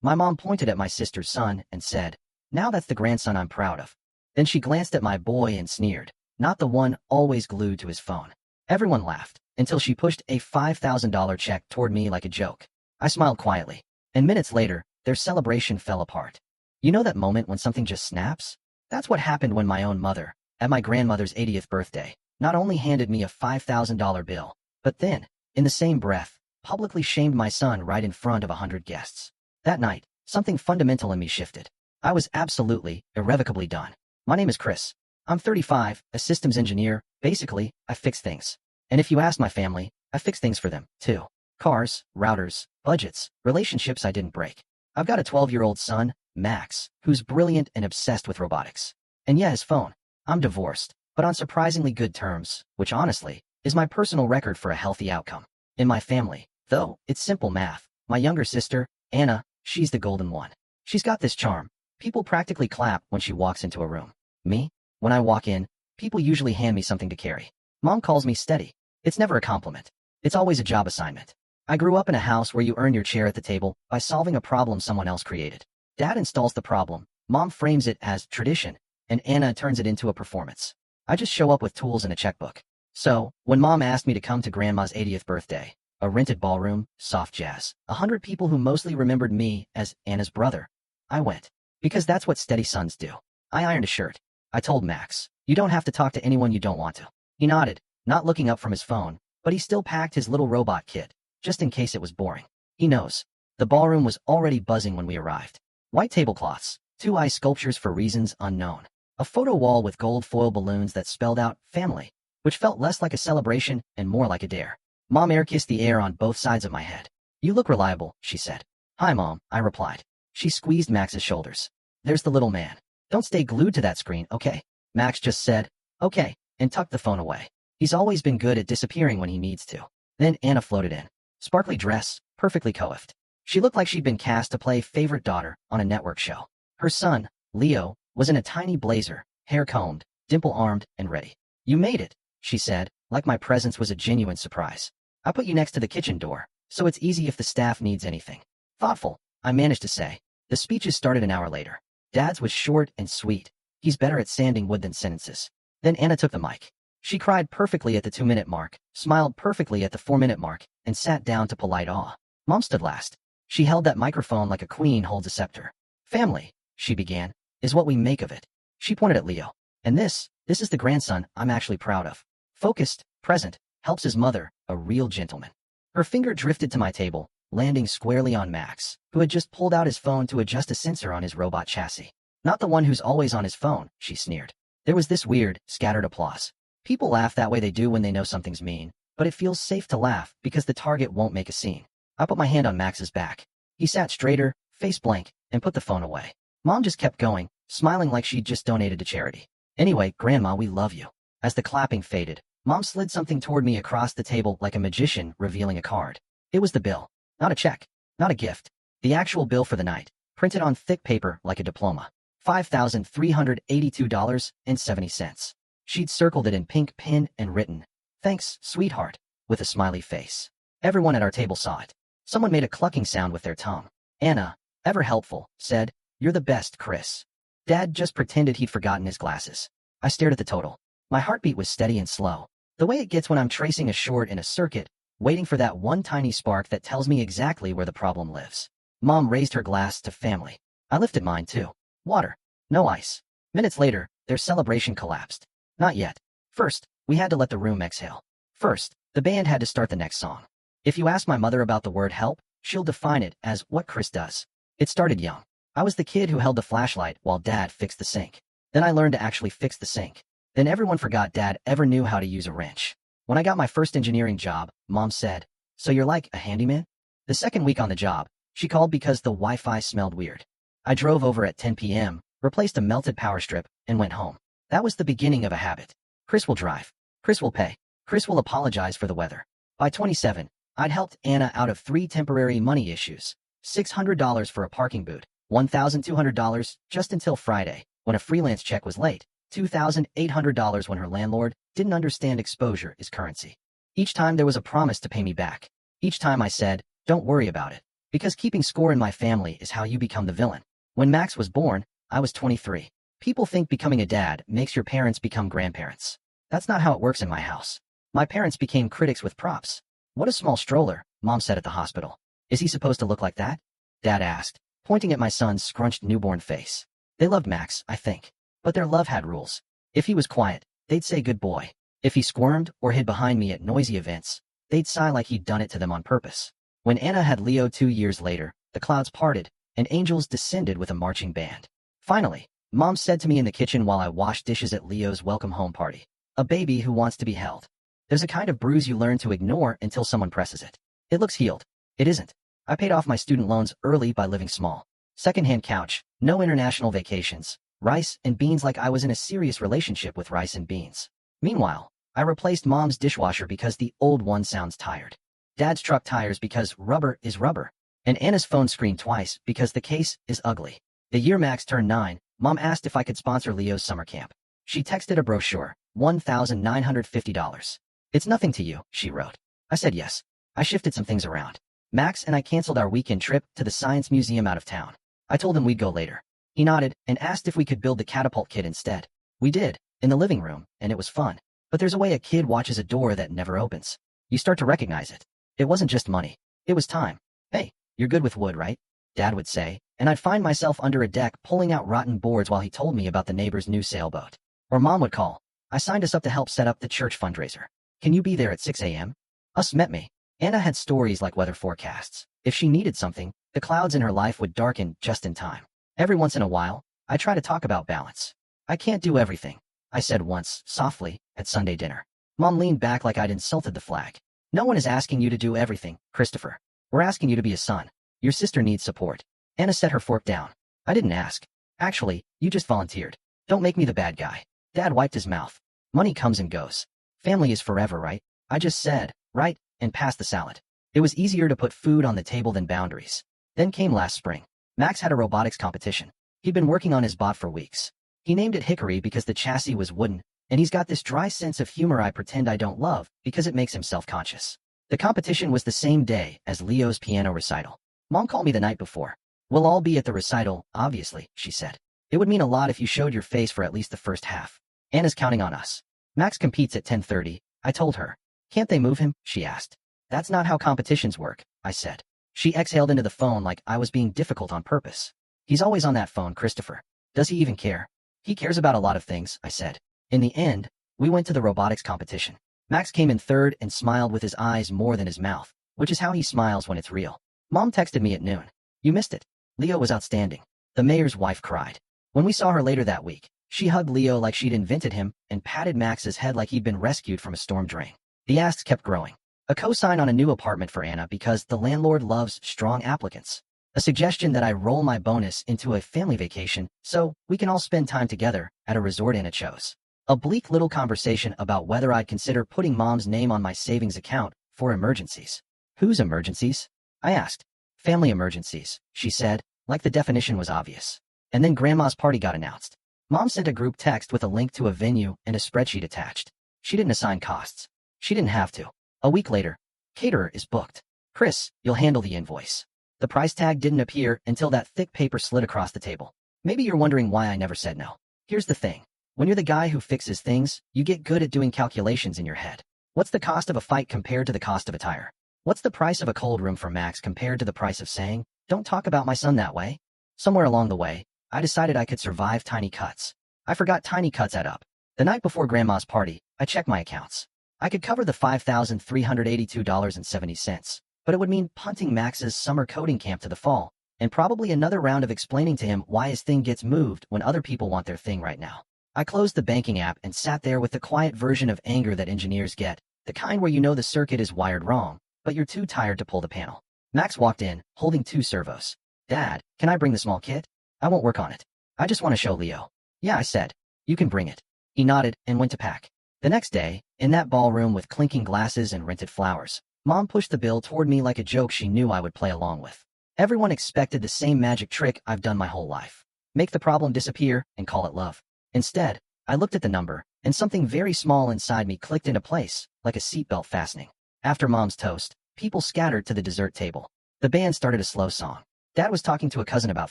My mom pointed at my sister's son and said, "Now that's the grandson I'm proud of." Then she glanced at my boy and sneered, not the one always glued to his phone. Everyone laughed, until she pushed a $5,000 check toward me like a joke. I smiled quietly, and minutes later, their celebration fell apart. You know that moment when something just snaps? That's what happened when my own mother, at my grandmother's 80th birthday, not only handed me a $5,000 bill, but then, in the same breath, publicly shamed my son right in front of 100 guests. That night, something fundamental in me shifted. I was absolutely, irrevocably done. My name is Chris. I'm 35, a systems engineer. Basically, I fix things. And if you ask my family, I fix things for them, too. Cars, routers, budgets, relationships I didn't break. I've got a 12-year-old son, Max, who's brilliant and obsessed with robotics. And yeah, his phone. I'm divorced, but on surprisingly good terms, which honestly, is my personal record for a healthy outcome. In my family, though, it's simple math. My younger sister, Anna, she's the golden one. She's got this charm. People practically clap when she walks into a room. Me? When I walk in, people usually hand me something to carry. Mom calls me steady. It's never a compliment. It's always a job assignment. I grew up in a house where you earn your chair at the table by solving a problem someone else created. Dad installs the problem, Mom frames it as tradition, and Anna turns it into a performance. I just show up with tools and a checkbook. So, when Mom asked me to come to Grandma's 80th birthday, a rented ballroom, soft jazz, 100 people who mostly remembered me as Anna's brother, I went. Because that's what steady sons do. I ironed a shirt. I told Max, "You don't have to talk to anyone you don't want to." He nodded, not looking up from his phone, but he still packed his little robot kit, just in case it was boring. He knows. The ballroom was already buzzing when we arrived. White tablecloths, 2 ice sculptures for reasons unknown, a photo wall with gold foil balloons that spelled out family, which felt less like a celebration and more like a dare. Mom air-kissed the air on both sides of my head. "You look reliable," she said. "Hi, Mom," I replied. She squeezed Max's shoulders. "There's the little man. Don't stay glued to that screen, okay?" Max just said, "Okay," and tucked the phone away. He's always been good at disappearing when he needs to. Then Anna floated in. Sparkly dress, perfectly coiffed. She looked like she'd been cast to play favorite daughter on a network show. Her son, Leo, was in a tiny blazer, hair combed, dimple-armed, and ready. "You made it," she said, like my presence was a genuine surprise. "I put you next to the kitchen door, so it's easy if the staff needs anything." Thoughtful, I managed to say. The speeches started an hour later. Dad's was short and sweet. He's better at sanding wood than sentences. Then Anna took the mic. She cried perfectly at the 2-minute mark, smiled perfectly at the 4-minute mark, and sat down to polite awe. Mom stood last. She held that microphone like a queen holds a scepter. "Family," she began, "is what we make of it." She pointed at Leo. "And this is the grandson I'm actually proud of. Focused, present, helps his mother, a real gentleman." Her finger drifted to my table, landing squarely on Max, who had just pulled out his phone to adjust a sensor on his robot chassis. "Not the one who's always on his phone," she sneered. There was this weird, scattered applause. People laugh that way they do when they know something's mean, but it feels safe to laugh because the target won't make a scene. I put my hand on Max's back. He sat straighter, face blank, and put the phone away. Mom just kept going, smiling like she'd just donated to charity. "Anyway, Grandma, we love you." As the clapping faded, Mom slid something toward me across the table like a magician revealing a card. It was the bill. Not a check. Not a gift. The actual bill for the night, printed on thick paper like a diploma. $5,382.70. She'd circled it in pink pen and written, "Thanks, sweetheart," with a smiley face. Everyone at our table saw it. Someone made a clucking sound with their tongue. Anna, ever helpful, said, "You're the best, Chris." Dad just pretended he'd forgotten his glasses. I stared at the total. My heartbeat was steady and slow, the way it gets when I'm tracing a short in a circuit, waiting for that one tiny spark that tells me exactly where the problem lives. Mom raised her glass to family. I lifted mine too. Water. No ice. Minutes later, their celebration collapsed. Not yet. First, we had to let the room exhale. First, the band had to start the next song. If you ask my mother about the word help, she'll define it as what Chris does. It started young. I was the kid who held the flashlight while Dad fixed the sink. Then I learned to actually fix the sink. Then everyone forgot Dad ever knew how to use a wrench. When I got my first engineering job, Mom said, "So you're like a handyman?" The second week on the job, she called because the Wi-Fi smelled weird. I drove over at 10 p.m., replaced a melted power strip, and went home. That was the beginning of a habit. Chris will drive. Chris will pay. Chris will apologize for the weather. By 27, I'd helped Anna out of 3 temporary money issues. $600 for a parking boot, $1,200 just until Friday, when a freelance check was late, $2,800 when her landlord didn't understand exposure is currency. Each time there was a promise to pay me back. Each time I said, "Don't worry about it." Because keeping score in my family is how you become the villain. When Max was born, I was 23. People think becoming a dad makes your parents become grandparents. That's not how it works in my house. My parents became critics with props. What a small stroller, Mom said at the hospital. Is he supposed to look like that? Dad asked, pointing at my son's scrunched newborn face. They loved Max, I think. But their love had rules. If he was quiet, they'd say good boy. If he squirmed or hid behind me at noisy events, they'd sigh like he'd done it to them on purpose. When Anna had Leo 2 years later, the clouds parted, and angels descended with a marching band. Finally, Mom said to me in the kitchen while I washed dishes at Leo's welcome home party, a baby who wants to be held. There's a kind of bruise you learn to ignore until someone presses it. It looks healed. It isn't. I paid off my student loans early by living small. Secondhand couch, no international vacations, rice and beans like I was in a serious relationship with rice and beans. Meanwhile, I replaced Mom's dishwasher because the old one sounds tired. Dad's truck tires because rubber is rubber. And Anna's phone screen twice because the case is ugly. The year Max turned 9, Mom asked if I could sponsor Leo's summer camp. She texted a brochure, $1,950. It's nothing to you, she wrote. I said yes. I shifted some things around. Max and I canceled our weekend trip to the Science Museum out of town. I told him we'd go later. He nodded and asked if we could build the catapult kit instead. We did, in the living room, and it was fun. But there's a way a kid watches a door that never opens. You start to recognize it. It wasn't just money. It was time. Hey, you're good with wood, right? Dad would say, and I'd find myself under a deck pulling out rotten boards while he told me about the neighbor's new sailboat. Or Mom would call. I signed us up to help set up the church fundraiser. Can you be there at 6 a.m.? Us met me. Anna had stories like weather forecasts. If she needed something, the clouds in her life would darken just in time. Every once in a while, I try to talk about balance. I can't do everything, I said once, softly, at Sunday dinner. Mom leaned back like I'd insulted the flag. No one is asking you to do everything, Christopher. We're asking you to be a son. Your sister needs support. Anna set her fork down. I didn't ask. Actually, you just volunteered. Don't make me the bad guy. Dad wiped his mouth. Money comes and goes. Family is forever, right? I just said, right, and passed the salad. It was easier to put food on the table than boundaries. Then came last spring. Max had a robotics competition. He'd been working on his bot for weeks. He named it Hickory because the chassis was wooden, and he's got this dry sense of humor I pretend I don't love because it makes him self-conscious. The competition was the same day as Leo's piano recital. Mom called me the night before. We'll all be at the recital, obviously, she said. It would mean a lot if you showed your face for at least the first half. Anna's counting on us. Max competes at 10:30, I told her. Can't they move him? She asked. That's not how competitions work, I said. She exhaled into the phone like I was being difficult on purpose. He's always on that phone, Christopher. Does he even care? He cares about a lot of things, I said. In the end, we went to the robotics competition. Max came in third and smiled with his eyes more than his mouth, which is how he smiles when it's real. Mom texted me at noon. You missed it. Leo was outstanding. The mayor's wife cried. When we saw her later that week, she hugged Leo like she'd invented him and patted Max's head like he'd been rescued from a storm drain. The asks kept growing. A cosign on a new apartment for Anna because the landlord loves strong applicants. A suggestion that I roll my bonus into a family vacation so we can all spend time together at a resort Anna chose. A bleak little conversation about whether I'd consider putting Mom's name on my savings account for emergencies. Whose emergencies? I asked. Family emergencies, she said, like the definition was obvious. And then Grandma's party got announced. Mom sent a group text with a link to a venue and a spreadsheet attached. She didn't assign costs. She didn't have to. A week later, caterer is booked. Chris, you'll handle the invoice. The price tag didn't appear until that thick paper slid across the table. Maybe you're wondering why I never said no. Here's the thing. When you're the guy who fixes things, you get good at doing calculations in your head. What's the cost of a fight compared to the cost of a tire? What's the price of a cold room for Max compared to the price of saying, don't talk about my son that way? Somewhere along the way, I decided I could survive tiny cuts. I forgot tiny cuts add up. The night before Grandma's party, I checked my accounts. I could cover the $5,382.70, but it would mean punting Max's summer coding camp to the fall, and probably another round of explaining to him why his thing gets moved when other people want their thing right now. I closed the banking app and sat there with the quiet version of anger that engineers get, the kind where you know the circuit is wired wrong, but you're too tired to pull the panel. Max walked in, holding 2 servos. Dad, can I bring the small kit? I won't work on it. I just want to show Leo. Yeah, I said. You can bring it. He nodded and went to pack. The next day, in that ballroom with clinking glasses and rented flowers, Mom pushed the bill toward me like a joke she knew I would play along with. Everyone expected the same magic trick I've done my whole life. Make the problem disappear and call it love. Instead, I looked at the number, and something very small inside me clicked into place, like a seatbelt fastening. After Mom's toast, people scattered to the dessert table. The band started a slow song. Dad was talking to a cousin about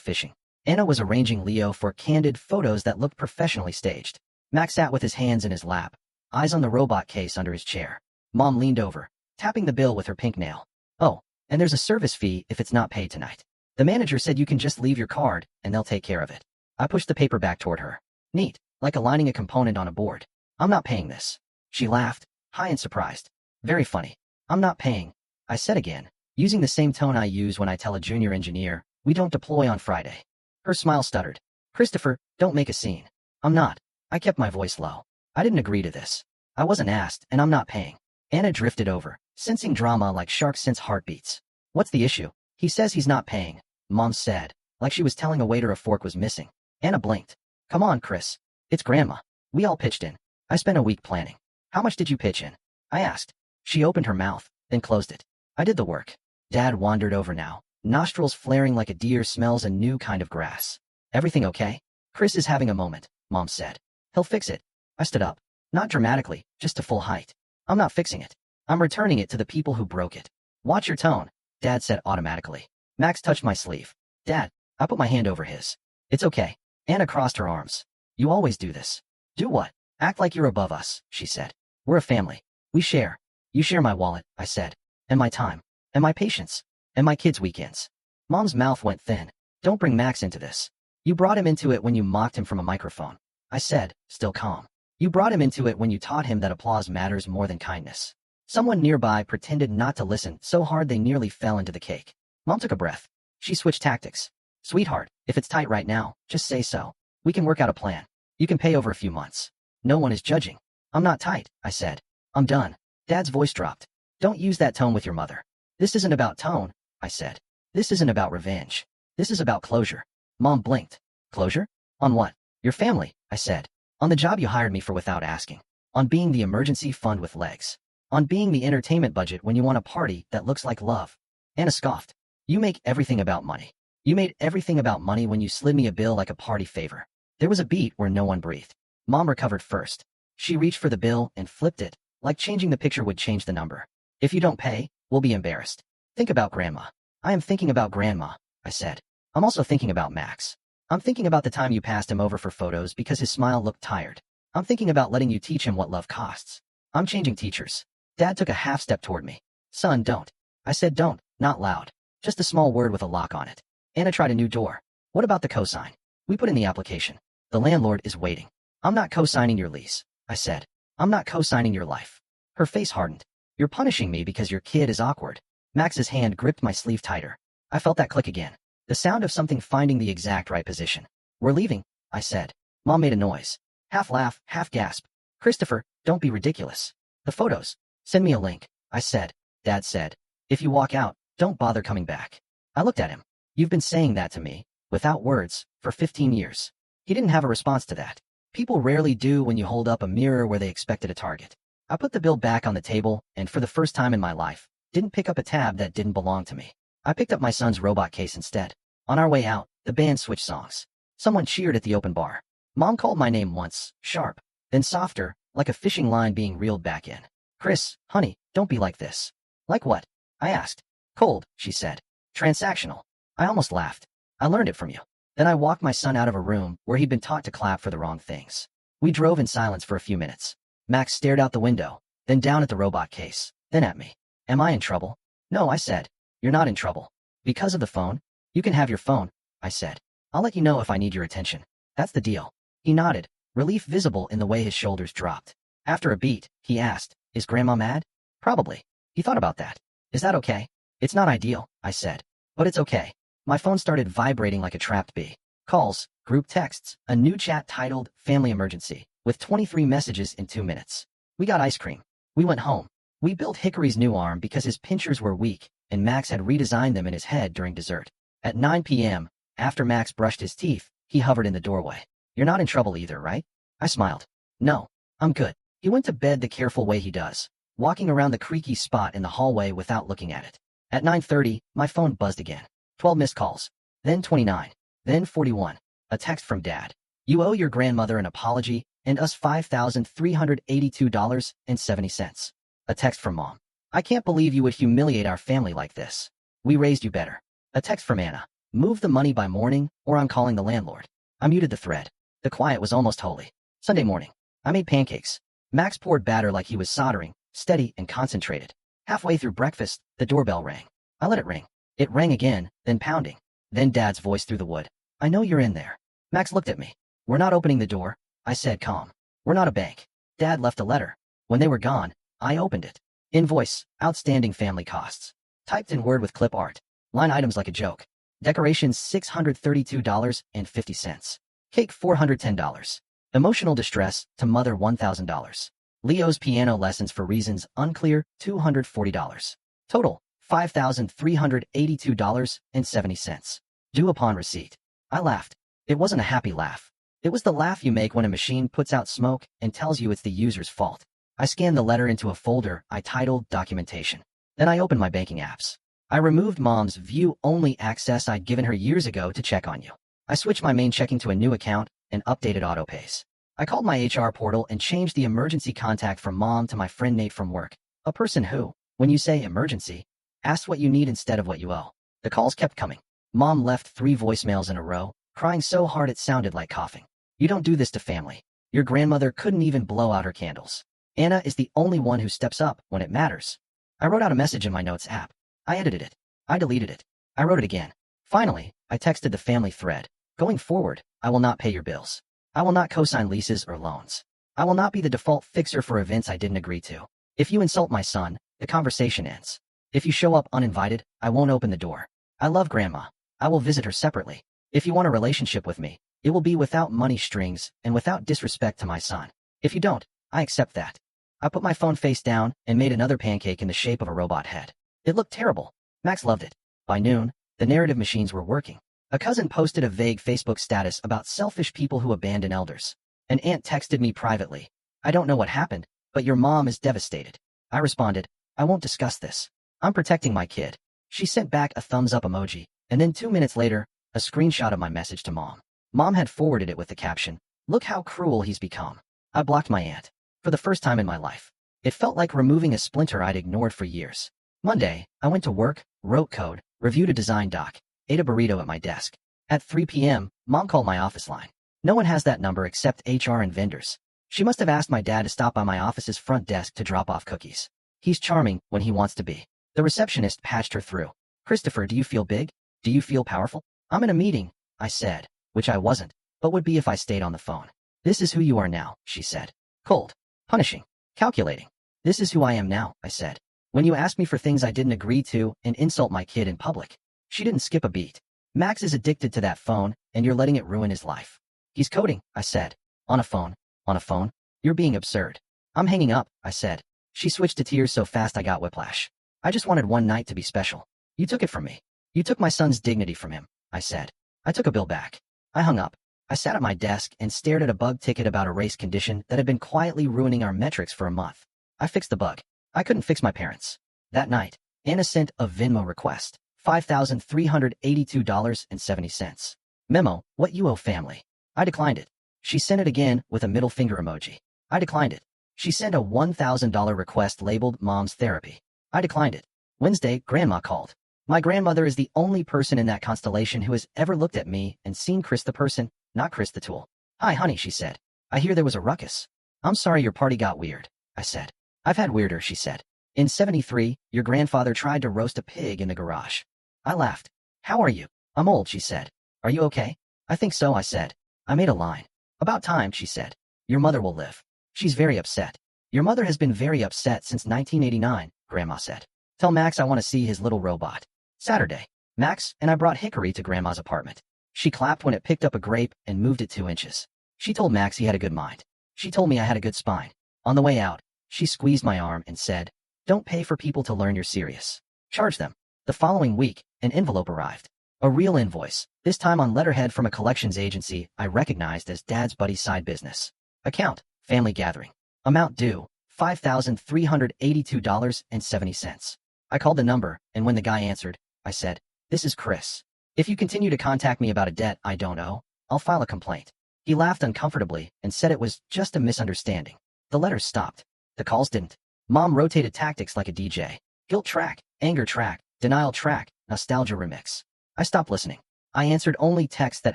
fishing. Anna was arranging Leo for candid photos that looked professionally staged. Max sat with his hands in his lap, eyes on the robot case under his chair. Mom leaned over, tapping the bill with her pink nail. Oh, and there's a service fee if it's not paid tonight. The manager said you can just leave your card and they'll take care of it. I pushed the paper back toward her. Neat, like aligning a component on a board. I'm not paying this. She laughed, high and surprised. Very funny. I'm not paying. I said again, using the same tone I use when I tell a junior engineer, we don't deploy on Friday. Her smile stuttered. Christopher, don't make a scene. I'm not. I kept my voice low. I didn't agree to this. I wasn't asked, and I'm not paying. Anna drifted over, sensing drama like sharks sense heartbeats. What's the issue? He says he's not paying, Mom said, like she was telling a waiter a fork was missing. Anna blinked. Come on, Chris. It's Grandma. We all pitched in. I spent a week planning. How much did you pitch in? I asked. She opened her mouth, then closed it. I did the work. Dad wandered over now, nostrils flaring like a deer smells a new kind of grass. Everything okay? Chris is having a moment, Mom said. He'll fix it. I stood up. Not dramatically, just to full height. I'm not fixing it. I'm returning it to the people who broke it. Watch your tone, Dad said automatically. Max touched my sleeve. Dad, I put my hand over his. It's okay. Anna crossed her arms. You always do this. Do what? Act like you're above us, she said. We're a family. We share. You share my wallet, I said. And my time. And my patience. And my kids' weekends. Mom's mouth went thin. Don't bring Max into this. You brought him into it when you mocked him from a microphone. I said, still calm. You brought him into it when you taught him that applause matters more than kindness. Someone nearby pretended not to listen so hard they nearly fell into the cake. Mom took a breath. She switched tactics. Sweetheart, if it's tight right now, just say so. We can work out a plan. You can pay over a few months. No one is judging. I'm not tight, I said. I'm done. Dad's voice dropped. Don't use that tone with your mother. This isn't about tone, I said. This isn't about revenge. This is about closure. Mom blinked. Closure? On what? Your family, I said. On the job you hired me for without asking. On being the emergency fund with legs. On being the entertainment budget when you want a party that looks like love. Anna scoffed. You make everything about money. You made everything about money when you slid me a bill like a party favor. There was a beat where no one breathed. Mom recovered first. She reached for the bill and flipped it, like changing the picture would change the number. If you don't pay, we'll be embarrassed. Think about Grandma. I am thinking about Grandma, I said. I'm also thinking about Max. I'm thinking about the time you passed him over for photos because his smile looked tired. I'm thinking about letting you teach him what love costs. I'm changing teachers. Dad took a half step toward me. Son, don't. I said don't, not loud. Just a small word with a lock on it. Anna tried a new door. What about the cosign? We put in the application. The landlord is waiting. I'm not co-signing your lease, I said. I'm not co-signing your life. Her face hardened. You're punishing me because your kid is awkward. Max's hand gripped my sleeve tighter. I felt that click again. The sound of something finding the exact right position. We're leaving, I said. Mom made a noise. Half laugh, half gasp. Christopher, don't be ridiculous. The photos. Send me a link, I said. Dad said. If you walk out, don't bother coming back. I looked at him. You've been saying that to me, without words, for 15 years. He didn't have a response to that. People rarely do when you hold up a mirror where they expected a target. I put the bill back on the table, and for the first time in my life, didn't pick up a tab that didn't belong to me. I picked up my son's robot case instead. On our way out, the band switched songs. Someone cheered at the open bar. Mom called my name once, sharp, then softer, like a fishing line being reeled back in. Chris, honey, don't be like this. Like what? I asked. Cold, she said. Transactional. I almost laughed. I learned it from you. Then I walked my son out of a room where he'd been taught to clap for the wrong things. We drove in silence for a few minutes. Max stared out the window, then down at the robot case, then at me. Am I in trouble? No, I said. You're not in trouble. Because of the phone? You can have your phone, I said. I'll let you know if I need your attention. That's the deal. He nodded, relief visible in the way his shoulders dropped. After a beat, he asked, is Grandma mad? Probably. He thought about that. Is that okay? It's not ideal, I said. But it's okay. My phone started vibrating like a trapped bee. Calls, group texts, a new chat titled Family Emergency, with 23 messages in 2 minutes. We got ice cream. We went home. We built Hickory's new arm because his pinchers were weak, and Max had redesigned them in his head during dessert. At 9 p.m., after Max brushed his teeth, he hovered in the doorway. You're not in trouble either, right? I smiled. No, I'm good. He went to bed the careful way he does, walking around the creaky spot in the hallway without looking at it. At 9:30, my phone buzzed again. 12 missed calls. Then 29. Then 41. A text from Dad. You owe your grandmother an apology and us $5,382.70. A text from Mom. I can't believe you would humiliate our family like this. We raised you better. A text from Anna. Move the money by morning or I'm calling the landlord. I muted the thread. The quiet was almost holy. Sunday morning. I made pancakes. Max poured batter like he was soldering, steady and concentrated. Halfway through breakfast, the doorbell rang. I let it ring. It rang again, then pounding. Then Dad's voice through the wood. I know you're in there. Max looked at me. We're not opening the door, I said calm. We're not a bank. Dad left a letter. When they were gone, I opened it. Invoice, outstanding family costs. Typed in Word with clip art. Line items like a joke. Decorations $632.50. Cake $410. Emotional distress to mother $1,000. Leo's piano lessons for reasons unclear $240. Total $5,382.70. Due upon receipt. I laughed. It wasn't a happy laugh. It was the laugh you make when a machine puts out smoke and tells you it's the user's fault. I scanned the letter into a folder I titled Documentation. Then I opened my banking apps. I removed Mom's view-only access I'd given her years ago to check on you. I switched my main checking to a new account and updated autopays. I called my HR portal and changed the emergency contact from Mom to my friend Nate from work, a person who, when you say emergency, asks what you need instead of what you owe. The calls kept coming. Mom left 3 voicemails in a row, crying so hard it sounded like coughing. You don't do this to family. Your grandmother couldn't even blow out her candles. Anna is the only one who steps up when it matters. I wrote out a message in my notes app. I edited it. I deleted it. I wrote it again. Finally, I texted the family thread. Going forward, I will not pay your bills. I will not co-sign leases or loans. I will not be the default fixer for events I didn't agree to. If you insult my son, the conversation ends. If you show up uninvited, I won't open the door. I love Grandma. I will visit her separately. If you want a relationship with me, it will be without money strings and without disrespect to my son. If you don't, I accept that. I put my phone face down and made another pancake in the shape of a robot head. It looked terrible. Max loved it. By noon, the narrative machines were working. A cousin posted a vague Facebook status about selfish people who abandon elders. An aunt texted me privately. I don't know what happened, but your mom is devastated. I responded, I won't discuss this. I'm protecting my kid. She sent back a thumbs up emoji, and then 2 minutes later, a screenshot of my message to Mom. Mom had forwarded it with the caption, look how cruel he's become. I blocked my aunt. For the first time in my life. It felt like removing a splinter I'd ignored for years. Monday, I went to work, wrote code, reviewed a design doc, ate a burrito at my desk. At 3 p.m., Mom called my office line. No one has that number except HR and vendors. She must have asked my dad to stop by my office's front desk to drop off cookies. He's charming when he wants to be. The receptionist patched her through. Christopher, do you feel big? Do you feel powerful? I'm in a meeting, I said, which I wasn't, but would be if I stayed on the phone. This is who you are now, she said. Cold. Punishing. Calculating. This is who I am now, I said. When you ask me for things I didn't agree to and insult my kid in public. She didn't skip a beat. Max is addicted to that phone, and you're letting it ruin his life. He's coding, I said. On a phone. On a phone? You're being absurd. I'm hanging up, I said. She switched to tears so fast I got whiplash. I just wanted one night to be special. You took it from me. You took my son's dignity from him, I said. I took a bill back. I hung up. I sat at my desk and stared at a bug ticket about a race condition that had been quietly ruining our metrics for a month. I fixed the bug. I couldn't fix my parents. That night, Anna sent a Venmo request. $5,382.70. Memo, what you owe family. I declined it. She sent it again with a middle finger emoji. I declined it. She sent a $1,000 request labeled Mom's Therapy. I declined it. Wednesday, Grandma called. My grandmother is the only person in that constellation who has ever looked at me and seen Chris the person, not Chris the tool. Hi, honey, she said. I hear there was a ruckus. I'm sorry your party got weird, I said. I've had weirder, she said. In '73, your grandfather tried to roast a pig in the garage. I laughed. How are you? I'm old, she said. Are you okay? I think so, I said. I made a line. About time, she said. Your mother will live. She's very upset. Your mother has been very upset since 1989, Grandma said. Tell Max I want to see his little robot. Saturday. Max and I brought Hickory to Grandma's apartment. She clapped when it picked up a grape and moved it 2 inches. She told Max he had a good mind. She told me I had a good spine. On the way out, she squeezed my arm and said, don't pay for people to learn you're serious. Charge them. The following week, an envelope arrived. A real invoice, this time on letterhead from a collections agency I recognized as Dad's buddy's side business. Account, family gathering. Amount due, $5,382.70. I called the number, and when the guy answered, I said, this is Chris. If you continue to contact me about a debt I don't owe, I'll file a complaint. He laughed uncomfortably and said it was just a misunderstanding. The letters stopped. The calls didn't. Mom rotated tactics like a DJ. Guilt track, anger track, denial track, Nostalgia Remix. I stopped listening. I answered only texts that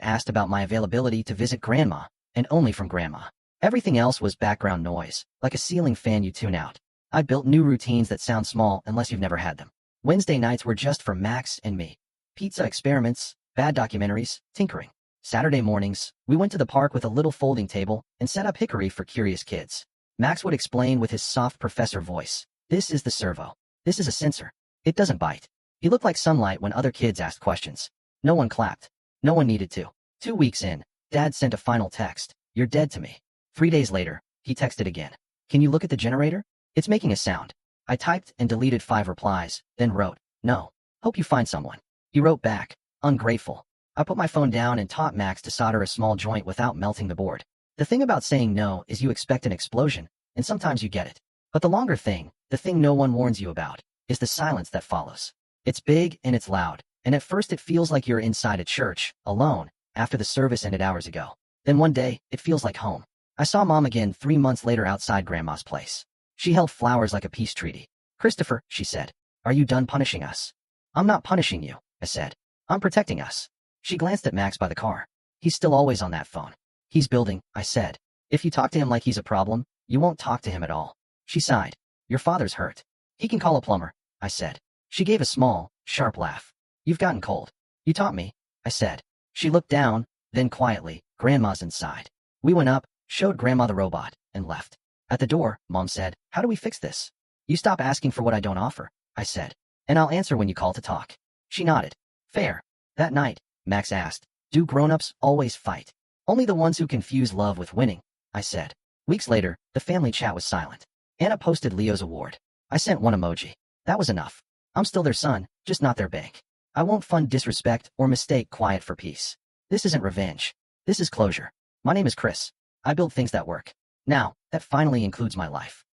asked about my availability to visit grandma, and only from grandma. Everything else was background noise, like a ceiling fan you tune out. I built new routines that sound small unless you've never had them. Wednesday nights were just for Max and me. Pizza experiments, bad documentaries, tinkering. Saturday mornings, we went to the park with a little folding table and set up hickory for curious kids. Max would explain with his soft professor voice. This is the servo. This is a sensor. It doesn't bite. He looked like sunlight when other kids asked questions. No one clapped. No one needed to. 2 weeks in, Dad sent a final text. You're dead to me. 3 days later, he texted again. Can you look at the generator? It's making a sound. I typed and deleted 5 replies, then wrote, no. Hope you find someone. He wrote back, ungrateful. I put my phone down and taught Max to solder a small joint without melting the board. The thing about saying no is you expect an explosion, and sometimes you get it. But the longer thing, the thing no one warns you about, is the silence that follows. It's big and it's loud, and at first it feels like you're inside a church, alone, after the service ended hours ago. Then one day, it feels like home. I saw Mom again 3 months later outside Grandma's place. She held flowers like a peace treaty. Christopher, she said, are you done punishing us? I'm not punishing you, I said. I'm protecting us. She glanced at Max by the car. He's still always on that phone. He's building, I said. If you talk to him like he's a problem, you won't talk to him at all. She sighed. Your father's hurt. He can call a plumber, I said. She gave a small, sharp laugh. You've gotten cold. You taught me, I said. She looked down, then quietly, Grandma's inside. We went up, showed Grandma the robot, and left. At the door, Mom said, how do we fix this? You stop asking for what I don't offer, I said. And I'll answer when you call to talk. She nodded. Fair. That night, Max asked, do grown-ups always fight? Only the ones who confuse love with winning, I said. Weeks later, the family chat was silent. Anna posted Leo's award. I sent one emoji. That was enough. I'm still their son, just not their bank. I won't fund disrespect or mistake quiet for peace. This isn't revenge. This is closure. My name is Chris. I build things that work. Now, that finally includes my life.